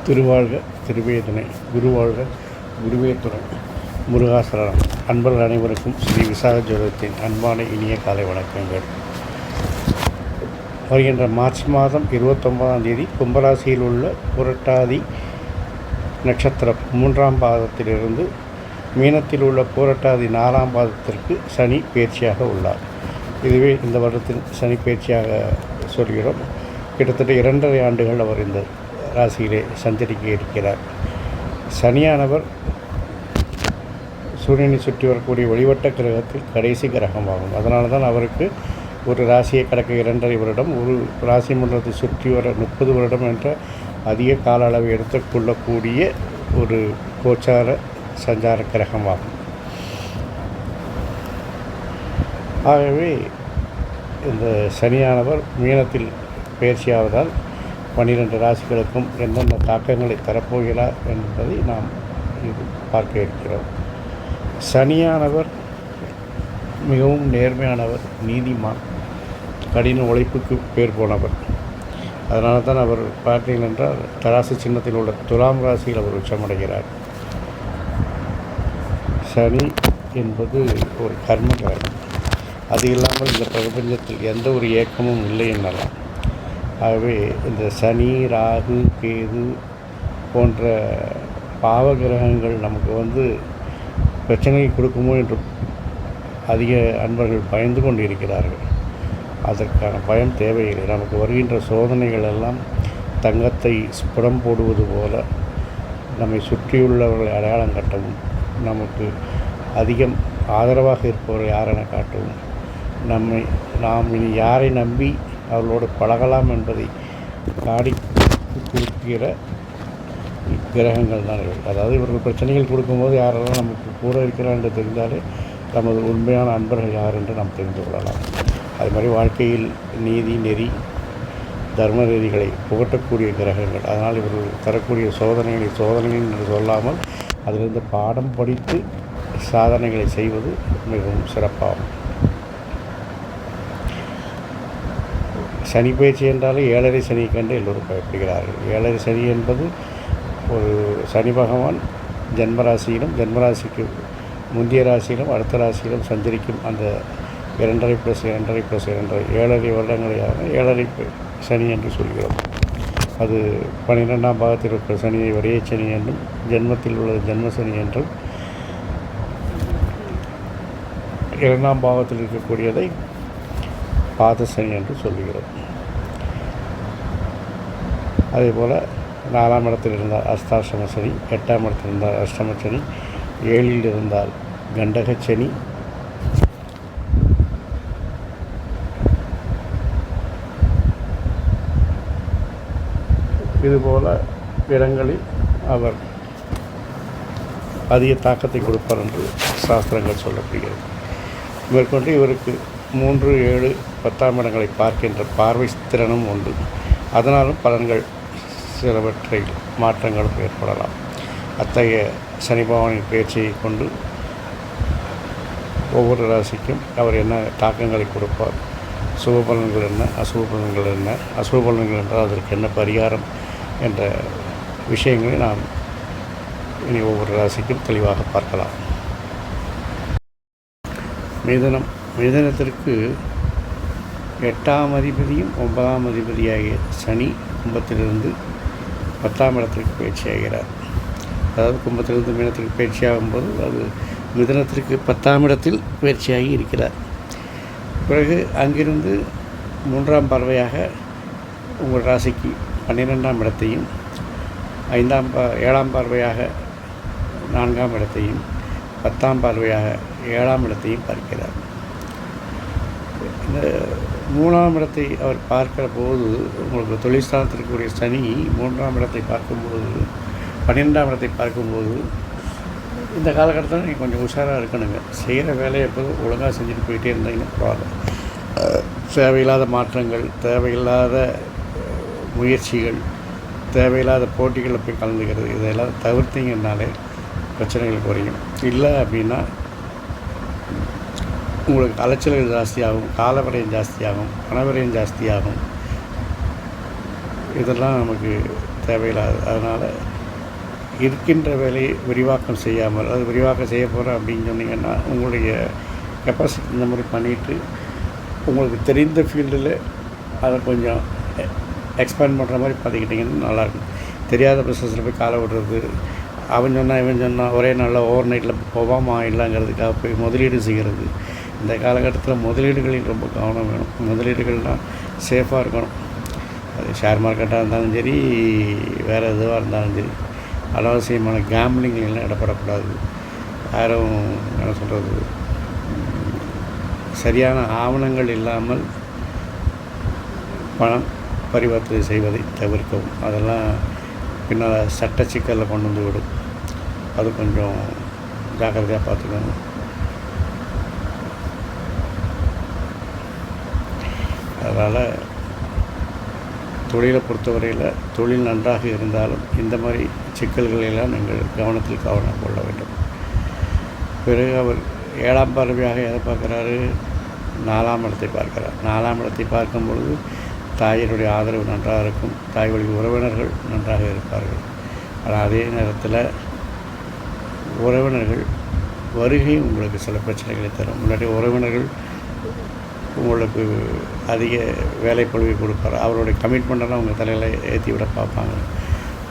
திருவாழ்க திருவேதனை குருவாழ்க குருவே துணை முருகாசரணம். அன்பர்கள் அனைவருக்கும் ஸ்ரீ விசாக ஜோதிடத்தின் அன்பான இனிய காலை வணக்கங்கள். வருகின்ற மார்ச் மாதம் 29ஆம் தேதி கும்பராசியில் உள்ள புரட்டாதி நட்சத்திரம் 3ஆம் பாதத்திலிருந்து மீனத்தில் உள்ள புரட்டாதி 4ஆம் பாதத்திற்கு சனி பயிற்சியாக உள்ளார். இதுவே இந்த வருடத்தில் சனி பயிற்சியாக சொல்கிறோம். கிட்டத்தட்ட 2.5 ஆண்டுகள் அவர் இந்த ராசியிலே சஞ்சரிக்க இருக்கிறார். சனியானவர் சூரியனை சுற்றி வரக்கூடிய வழிவட்ட கிரகத்தில் கடைசி கிரகமாகும். அதனால தான் அவருக்கு ஒரு ராசியை கடக்க 2.5 வருடம், ஒரு ராசி மண்டலத்தை சுற்றி வர 30 வருடம் என்ற அதிக கால அளவை எடுத்துக்கொள்ளக்கூடிய ஒரு கோச்சார சஞ்சார கிரகமாகும். ஆகவே இந்த சனியானவர் மீனத்தில் பயிற்சியாவதால் 12 ராசிகளுக்கும் எந்தெந்த தாக்கங்களை தரப்போகிறார் என்பதை நாம் பார்க்க இருக்கிறோம். சனியானவர் மிகவும் நேர்மையானவர், நீதிமான், கடின உழைப்புக்கு பேர் போனவர். அதனால தான் அவர் பார்த்தீர்கள் என்றால் தராசு சின்னத்தில் உள்ள துலாம் ராசியில் அவர் உச்சமடைகிறார். சனி என்பது ஒரு கர்ம கிரகம். அது இல்லாமல் இந்த பிரபஞ்சத்தில் எந்த ஒரு இயக்கமும் இல்லை என்னலாம். ஆகவே இந்த சனி, ராகு, கேது போன்ற பாவ கிரகங்கள் நமக்கு பிரச்சனையை கொடுக்குமோ என்று அதிக அன்பர்கள் பயந்து கொண்டு இருக்கிறார்கள். அதற்கான பயம் தேவையில்லை. நமக்கு வருகின்ற சோதனைகள் எல்லாம் தங்கத்தை புடம் போடுவது போல நம்மை சுற்றியுள்ளவர்களை அடையாளம் காட்டவும், நமக்கு அதிகம் ஆதரவாக இருப்பவர்கள் யாரென காட்டவும், நாம் இனி யாரை நம்பி அவர்களோடு பழகலாம் என்பதை காடி கொடுக்கிற கிரகங்கள் தான். அதாவது இவர்கள் பிரச்சனைகள் கொடுக்கும்போது யாரெல்லாம் நமக்கு கூட இருக்கிறார் என்று தெரிந்தாலே நமது உண்மையான அன்பர்கள் யார் என்று நாம் தெரிந்து கொள்ளலாம். அது மாதிரி வாழ்க்கையில் நீதி, நெறி, தர்ம நெறிகளை புகட்டக்கூடிய கிரகங்கள். அதனால் இவர்கள் தரக்கூடிய சோதனைகள் என்று சொல்லாமல் அதிலிருந்து பாடம் படித்து சாதனைகளை செய்வது மிகவும் சிறப்பாகும். சனி பயிற்சி என்றாலே 7.5 சனியை கண்டு எல்லோரும் பயப்படுகிறார்கள். 7.5 சனி என்பது ஒரு சனி பகவான் ஜென்மராசிக்கு முந்தைய ராசியிலும் அடுத்த ராசியிலும் சஞ்சரிக்கும் அந்த 2.5 + 2.5 + 2.5 7.5 வருடங்களையாக 7.5 சனி என்று சொல்கிறோம். அது 12ஆம் பாகத்தில் இருக்கிற சனியை வரைய சனி என்றும், ஜென்மத்தில் உள்ளது ஜென்ம சனி என்றும், 2ஆம் பாகத்தில் இருக்கக்கூடியதை பாத சனி என்று சொல்லுகிறோம். அதே போல் 4ஆம் இடத்தில் இருந்தால் அஸ்தாஷ்டம சனி, 8ஆம் இடத்தில் இருந்தால் அஷ்டம சனி, 7இல் இருந்தால் கண்டக சனி, இதுபோல் இடங்களில் அவர் அதிக தாக்கத்தை கொடுப்பார் என்று சாஸ்திரங்கள் சொல்லப்படுகிறது. மேற்கொண்டு இவருக்கு 3, 7, 10ஆம் இடங்களை பார்க்கின்ற பார்வை திறனும் உண்டு. அதனாலும் பலன்கள் சிலவற்றை மாற்றங்களும் ஏற்படலாம். அத்தகைய சனி பகவானின் பயிற்சியை கொண்டு ஒவ்வொரு ராசிக்கும் அவர் என்ன தாக்கங்களை கொடுப்பார், சுப பலன்கள் என்ன, அசுப பலன்கள் என்ன, அசுப பலன்கள் என்றால் அதற்கு என்ன பரிகாரம் என்ற விஷயங்களை நாம் இனி ஒவ்வொரு ராசிக்கும் தெளிவாக பார்க்கலாம். மிதனத்திற்கு 8ஆம் அதிபதியும் 9ஆம் அதிபதியாகிய சனி கும்பத்திலிருந்து 10ஆம் இடத்திற்கு பயிற்சியாகிறார். அதாவது கும்பத்திலிருந்து மீனத்திற்கு பயிற்சியாகும்போது அது மிதனத்திற்கு 10ஆம் இடத்தில் பயிற்சியாகி இருக்கிறார். பிறகு அங்கிருந்து 3ஆம் பார்வையாக உங்கள் ராசிக்கு 12ஆம் இடத்தையும், 7ஆம் பார்வையாக 4ஆம் இடத்தையும், 10ஆம் பார்வையாக 7ஆம் இடத்தையும் பார்க்கிறார். இந்த 3ஆம் இடத்தை அவர் பார்க்கிற போது உங்களுக்கு தொழில் ஸ்தானத்திற்குரிய சனி 3ஆம் இடத்தை பார்க்கும்போது, 12ஆம் இடத்தை பார்க்கும்போது இந்த காலகட்டத்தில் நீங்கள் கொஞ்சம் உஷாராக இருக்கணுங்க. செய்கிற வேலையை எப்போதும் ஒழுங்காக செஞ்சுட்டு போயிட்டே இருந்தீங்கன்னா பரவாயில்ல. தேவையில்லாத மாற்றங்கள், தேவையில்லாத முயற்சிகள், தேவையில்லாத போட்டிகளில் போய் கலந்துக்கிறது, இதெல்லாம் தவிர்த்திங்கன்னாலே பிரச்சனைகள் குறையும். இல்லை அப்படின்னா உங்களுக்கு அலைச்சல்கள் ஜாஸ்தியாகும், காலவிரயம் ஜாஸ்தியாகும், பணவிரயம் ஜாஸ்தியாகும். இதெல்லாம் நமக்கு தேவையில்லாது. அதனால் இருக்கின்ற வேலையை விரிவாக்கம் செய்யாமல், அது விரிவாக்கம் செய்ய போகிறேன் அப்படின்னு சொன்னீங்கன்னா உங்களுடைய கெப்பாசிட்டி இந்த மாதிரி பண்ணிவிட்டு உங்களுக்கு தெரிந்த ஃபீல்டில் அதை கொஞ்சம் எக்ஸ்பேண்ட் பண்ணுற மாதிரி பார்த்துக்கிட்டிங்கன்னா நல்லாயிருக்கும். தெரியாத பிஸ்னஸில் போய் காலை விடுறது, அவன் சொன்னால் இவன் சொன்னால் ஒரே நாளில் ஓவர் நைட்டில் போகாமல் ஆகிடலாங்கிறதுக்காக போய் முதலீடு செய்கிறது. இந்த காலகட்டத்தில் முதலீடுகளில் ரொம்ப கவனம் வேணும். முதலீடுகள்லாம் சேஃபாக இருக்கணும். அது ஷேர் மார்க்கெட்டாக இருந்தாலும் சரி, வேறு எதுவாக இருந்தாலும் சரி, அனாவசியமான கேம்பிளிங்லாம் இடப்படக்கூடாது. யாரும் என்ன சொல்கிறது, சரியான ஆவணங்கள் இல்லாமல் பணம் பரிவர்த்தனை செய்வதை தவிர்க்கவும். அதெல்லாம் பின்னால் சட்ட சிக்கலில் கொண்டு வந்து விடும். அது கொஞ்சம் ஜாக்கிரதையாக பார்த்துக்கணும். அதனால் தொழிலை பொறுத்தவரையில் தொழில் நன்றாக இருந்தாலும் இந்த மாதிரி சிக்கல்களெல்லாம் நீங்கள் கவனம் கொள்ள வேண்டும். பிறகு அவர் 7ஆம் பார்வையாக எதை பார்க்குறாரு? 4ஆம் இடத்தை பார்க்கிறார். 4ஆம் இடத்தை பார்க்கும் பொழுது தாயினுடைய ஆதரவு நன்றாக இருக்கும். தாய் வழி உறவினர்கள் நன்றாக இருப்பார்கள். ஆனால் அதே நேரத்தில் உறவினர்கள் வருகை உங்களுக்கு சில பிரச்சனைகளை தரும். முன்னாடி உறவினர்கள் உங்களுக்கு அதிக வேலைப்பளுவை கொடுப்பார். அவருடைய கமிட்மெண்ட்டெல்லாம் உங்கள் தலையில் ஏற்றி விட பார்ப்பாங்க.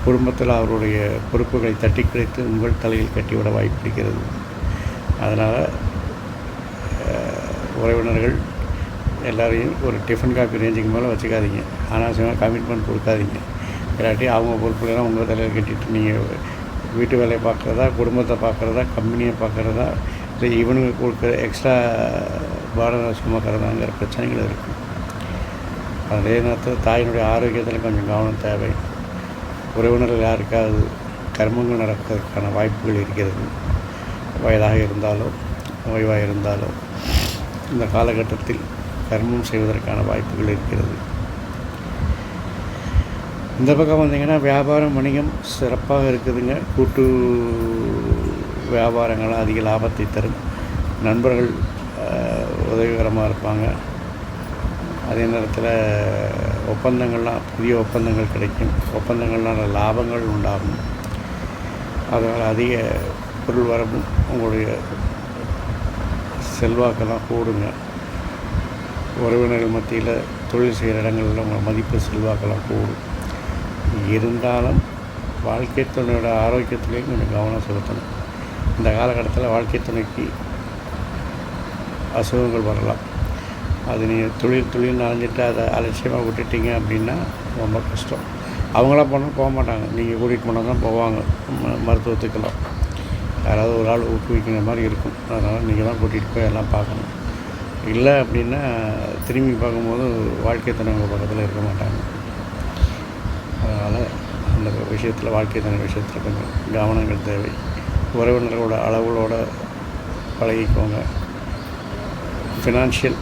குடும்பத்தில் அவருடைய பொறுப்புகளை தட்டி கிடைத்து உங்கள் தலையில் கட்டிவிட வாய்ப்பு இருக்கிறது. அதனால் உறவினர்கள் எல்லோரையும் ஒரு டிஃபன் காப்பி ரேஞ்சுக்கு மேலே வச்சுக்காதீங்க. அனாவசியமாக கமிட்மெண்ட் கொடுக்காதீங்க. இல்லாட்டி அவங்க பொறுப்புகளெல்லாம் உங்கள் தலையில் கட்டிட்டு நீங்கள் வீட்டு வேலையை பார்க்குறதா, குடும்பத்தை பார்க்குறதா, கம்பெனியை பார்க்குறதா, இல்லை இவனுக்கு கொடுக்குற எக்ஸ்ட்ரா பாடனை சுமக்கிறதாங்கிற பிரச்சனைகள் இருக்குது. அதே நேரத்தில் தாயினுடைய ஆரோக்கியத்தில் கொஞ்சம் கவனம் தேவை. உறவினர்கள் யாருக்காவது கர்மங்கள் நடக்கிறதுக்கான வாய்ப்புகள் இருக்கிறது. வயதாக இருந்தாலோ ஓய்வாக இருந்தாலோ இந்த காலகட்டத்தில் கர்மம் செய்வதற்கான வாய்ப்புகள் இருக்கிறது. இந்த பக்கம் வந்தீங்கன்னா வியாபாரம் வணிகம் சிறப்பாக இருக்குதுங்க. கூட்டு வியாபாரங்கள்லாம் அதிக லாபத்தை தரும். நண்பர்கள் உதவிகரமாக இருப்பாங்க. அதே நேரத்தில் ஒப்பந்தங்கள்லாம் புதிய ஒப்பந்தங்கள் கிடைக்கும். ஒப்பந்தங்கள்னால லாபங்கள் உண்டாகும். அதனால் அதிக பொருள் வரவும் உங்களுடைய செல்வாக்கெல்லாம் கூடுங்க. உறவினர்கள் மத்தியில் தொழில் செய்கிற இடங்களில் உங்கள் மதிப்பு செல்வாக்கெல்லாம் கூடும். இருந்தாலும் வாழ்க்கை துணையோட ஆரோக்கியத்துலேயும் கொஞ்சம் கவனம் செலுத்தணும். இந்த காலகட்டத்தில் வாழ்க்கை துணைக்கு அசுகங்கள் வரலாம். அது நீங்கள் தொழில் நனைஞ்சிட்டு அதை அலட்சியமாக விட்டுட்டீங்க அப்படின்னா ரொம்ப கஷ்டம். அவங்களாம் போனால் போக மாட்டாங்க. நீங்கள் கூட்டிகிட்டு போனால் தான் போவாங்க. மருத்துவத்துக்கெல்லாம் யாராவது ஒரு ஆள் ஊக்குவிக்கிற மாதிரி இருக்கும். அதனால் நீங்கள் தான் கூட்டிகிட்டு போய் எல்லாம் பார்க்கணும். இல்லை அப்படின்னா திரும்பி பார்க்கும்போது வாழ்க்கை துணை உங்கள் பக்கத்தில் இருக்க மாட்டாங்க. அதனால் அந்த விஷயத்தில் வாழ்க்கை துணை விஷயத்தில் கொஞ்சம் கவனங்கள் தேவை. உறவினர்களோட அளவுகளோடு பழகிக்கோங்க. ஃபினான்ஷியல்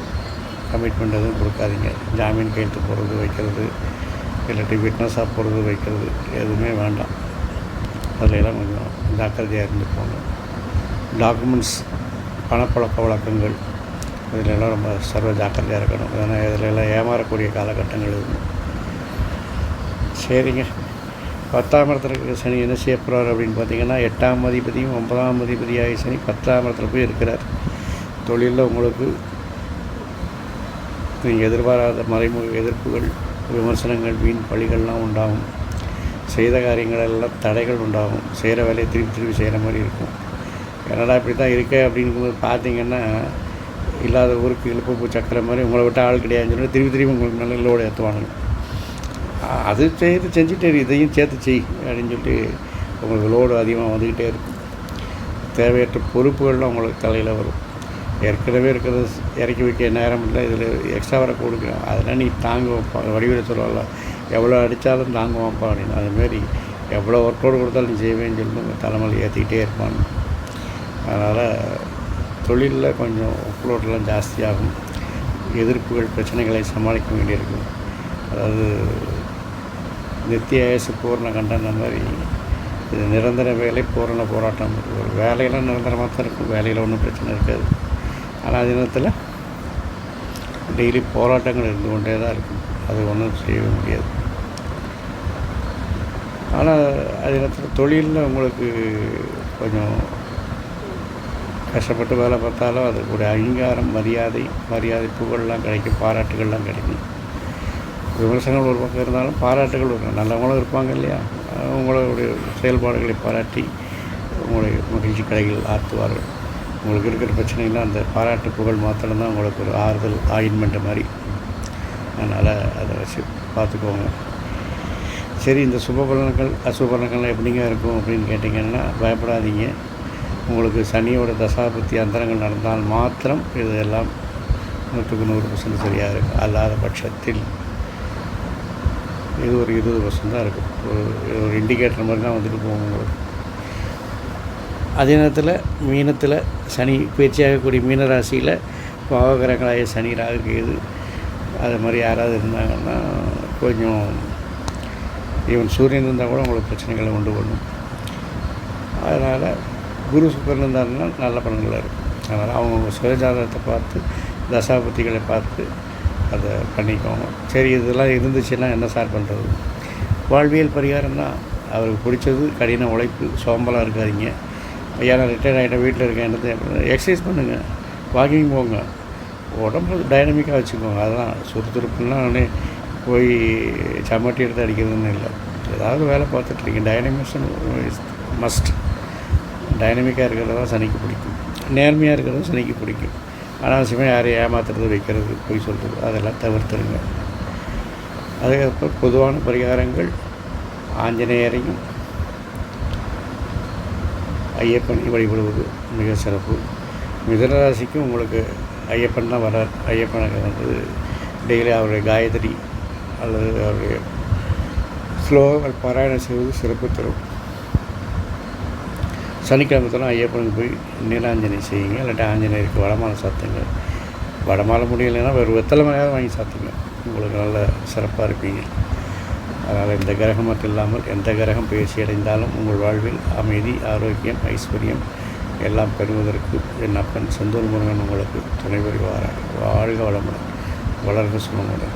கமிட்மெண்ட் எதுவும் கொடுக்காதீங்க. ஜாமீன் கையெழுத்து போடுறது வைக்கிறது, இல்லாட்டி விட்னஸாக போடுறது வைக்கிறது எதுவுமே வேண்டாம். அதிலெல்லாம் கொஞ்சம் ஜாக்கிரதையாக இருந்துக்கோங்க. டாக்குமெண்ட்ஸ், பணப்பழக்க வழக்கங்கள் இதிலெல்லாம் ரொம்ப சர்வ ஜாக்கிரதையாக இருக்கணும். ஏன்னா இதிலெல்லாம் ஏமாறக்கூடிய காலகட்டங்கள் இருக்கும். சரிங்க. 10ஆம் இடத்துல இருக்கிற சனி என்ன செய்ய போகிறார் அப்படின்னு பார்த்தீங்கன்னா, 8ஆம் அதிபதியும் 9ஆம் அதிபதியாகி சனி 10ஆம் இடத்துல போய் இருக்கிறார். தொழிலில் உங்களுக்கு நீங்கள் எதிர்பாராத மறைமுக எதிர்ப்புகள், விமர்சனங்கள், வீண் பழிகள்லாம் உண்டாகும். செய்த காரியங்களெல்லாம் தடைகள் உண்டாகும். செய்கிற வேலையை திருப்பி செய்கிற மாதிரி இருக்கும். என்னடா இப்படி தான் இருக்கே அப்படிங்கும்போது பார்த்தீங்கன்னா, இல்லாத ஊருக்கு இழுப்பு சக்கரை மாதிரி உங்களை விட்டு ஆள் கிடையாதுன்னு சொல்லி திருப்பி உங்களுக்கு நல்ல லோடு ஏற்றுவானுங்க. அது செஞ்சுட்டே இதையும் சேர்த்து செய் அப்படின்னு சொல்லிட்டு உங்களுக்கு லோடு அதிகமாக வந்துக்கிட்டே இருக்கும். தேவையற்ற பொறுப்புகள்லாம் உங்களுக்கு தலையில் வரும். ஏற்கனவே இருக்கிறது இறக்கி வைக்க நேரம் இல்லை, இதில் எக்ஸ்ட்ரா வர கொடுக்குறேன், அதெல்லாம் நீ தாங்குவப்பா. வடிவில் சொல்லல, எவ்வளோ அடித்தாலும் தாங்குவான்ப்பா அப்படின்னு. அதுமாரி எவ்வளோ ஒர்க்கோடு கொடுத்தாலும் நீ செய்வேன்னு சொல்லிட்டு உங்கள் தலைமையில் ஏற்றிக்கிட்டே இருப்பான். அதனால் தொழிலில் கொஞ்சம் ஒர்க்லோடெலாம் ஜாஸ்தியாகும். எதிர்ப்புகள், பிரச்சனைகளை சமாளிக்க வேண்டியிருக்கும். அதாவது நித்திய ஆயுசு பூர்ண கண்டம் மாதிரி இது நிரந்தர வேலை பூரண போராட்டம். ஒரு வேலையெல்லாம் நிரந்தரமாக தான் இருக்கும். வேலையில் ஒன்றும் பிரச்சனை இருக்காது. ஆனால் அதே நேரத்தில் டெய்லி போராட்டங்கள் இருந்து கொண்டே தான் இருக்கும். அது ஒன்றும் செய்ய முடியாது. ஆனால் அதே நேரத்தில் தொழிலில் உங்களுக்கு கொஞ்சம் கஷ்டப்பட்டு வேலை பார்த்தாலும் அதுக்குடைய அங்கீகாரம், மரியாதை புகழெலாம் கிடைக்கும், பாராட்டுகள்லாம் கிடைக்கும். விமர்சனங்கள் ஒரு பக்கம் இருந்தாலும் பாராட்டுகள் இருக்கும். நல்லவங்களும் இருப்பாங்க இல்லையா, உங்களுடைய செயல்பாடுகளை பாராட்டி உங்களுடைய மகிழ்ச்சி கடைகள் ஆற்றுவார்கள். உங்களுக்கு இருக்கிற பிரச்சனைகள்லாம் அந்த பாராட்டு புகழ் மாத்திரம்தான் உங்களுக்கு ஒரு ஆறுதல் ஆயின்மெண்ட் மாதிரி. அதனால் அதை வச்சு பார்த்துக்கோங்க. சரி, இந்த சுபபலன்கள் அசுபலன்கள்லாம் எப்படிங்க இருக்கும் அப்படின்னு கேட்டிங்கன்னா, பயப்படாதீங்க. உங்களுக்கு சனியோட தசாபுத்தி அந்தரங்கள் நடந்தால் மாத்திரம் இது எல்லாம் 100% சரியாக இருக்கும். அல்லாத பட்சத்தில் இது ஒரு 20% தான் இருக்கும். ஒரு இண்டிகேட்டர் மாதிரி தான் வந்துட்டு போகும் உங்களுக்கு. அதே நேரத்தில் மீனத்தில் சனி பயிற்சியாகக்கூடிய மீனராசியில் பாவகிரகங்களாய சனி, ராகு, கேது அது மாதிரி யாராவது இருந்தாங்கன்னா கொஞ்சம் ஈவன் சூரியன் இருந்தால் கூட உங்களுக்கு பிரச்சனைகளை உண்டு பண்ணும். அதனால் குரு சுக்கரன் இருந்தாருன்னா நல்ல பலன்கள் இருக்கும். அதனால் அவங்க சுயஜாதகத்தை பார்த்து தசாபுத்திகளை பார்த்து அதை பண்ணிக்கோங்க. சரி, இதெல்லாம் இருந்துச்சுன்னா என்ன சார் பண்ணுறது? வாழ்வியல் பரிகாரம் தான். அவருக்கு பிடிச்சது கடின உழைப்பு, சோம்பலாக இருக்காதிங்க. ஐயா நான் ரிட்டையர் ஆகிட்டேன், வீட்டில் இருக்கேன்றது எக்ஸசைஸ் பண்ணுங்கள், வாக்கிங் போங்க, உடம்பு டைனமிக்காக வச்சுக்கோங்க. அதெல்லாம் சுறுசுறுப்புலாம் போய் சம்மட்டி எடுத்து அடிக்கிறதுன்னு இல்லை. ஏதாவது வேலை பார்த்துட்ருக்கீங்க, டைனமிக்ஸும் மஸ்ட். டைனமிக்காக இருக்கிறது தான் சனிக்கு பிடிக்கும், நேர்மையாக இருக்கிறது சனிக்கு பிடிக்கும். அனாவசியமாக யாரையும் ஏமாத்துறது, வைக்கிறது, பொய் சொல்கிறது அதெல்லாம் தவிர்த்துருங்க. அதுக்கப்புறம் பொதுவான பரிகாரங்கள் ஆஞ்சநேயரையும் ஐயப்பனை வழிபடுவது மிக சிறப்பு. மிதுனராசிக்கும் உங்களுக்கு ஐயப்பன் தான் வரார். ஐயப்பனுக்கு வந்து டெய்லி அவருடைய காயத்ரி அல்லது அவருடைய ஸ்லோகங்கள் பாராயணம் செய்வது சிறப்பு தரும். சனிக்கிழமை தான் ஐயப்பனுக்கு போய் நீலாஞ்சனி செய்யுங்க, இல்லாட்டி ஆஞ்சநேயருக்கு வடமாலை சாத்துங்க. வடமாலை முடியலைன்னா வேறு வெத்தலை மலையாவது வாங்கி சாத்துங்க, உங்களுக்கு நல்ல சிறப்பாக இருப்பீங்க. அதனால் இந்த கிரகம் மட்டும் இல்லாமல் எந்த கிரகம் பயிற்சி அடைந்தாலும் உங்கள் வாழ்வில் அமைதி, ஆரோக்கியம், ஐஸ்வர்யம் எல்லாம் பெறுவதற்கு என் அப்பன் செந்தூர் முருகன் உங்களுக்கு துணை புரிவாராக. வாழ்க வளமுடன், வளர்க சுமமுடன்.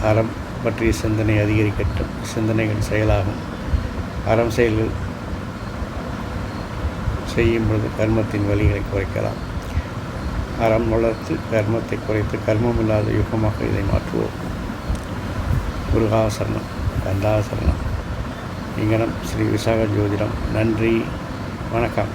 அறம் பற்றிய சிந்தனை அதிகரிக்கட்டும், சிந்தனைகள் செயலாகும். அறம் செயல்கள் செய்யும் பொழுது கர்மத்தின் வலிகளை குறைக்கலாம். அறம் வளர்த்து கர்மத்தை குறைத்து கர்மமில்லாத யுகமாக இதை மாற்றுவோம். முருகாசரணம், கந்தாசரணம். இங்கனம் ஸ்ரீ விசாக ஜோதிடம். நன்றி, வணக்கம்.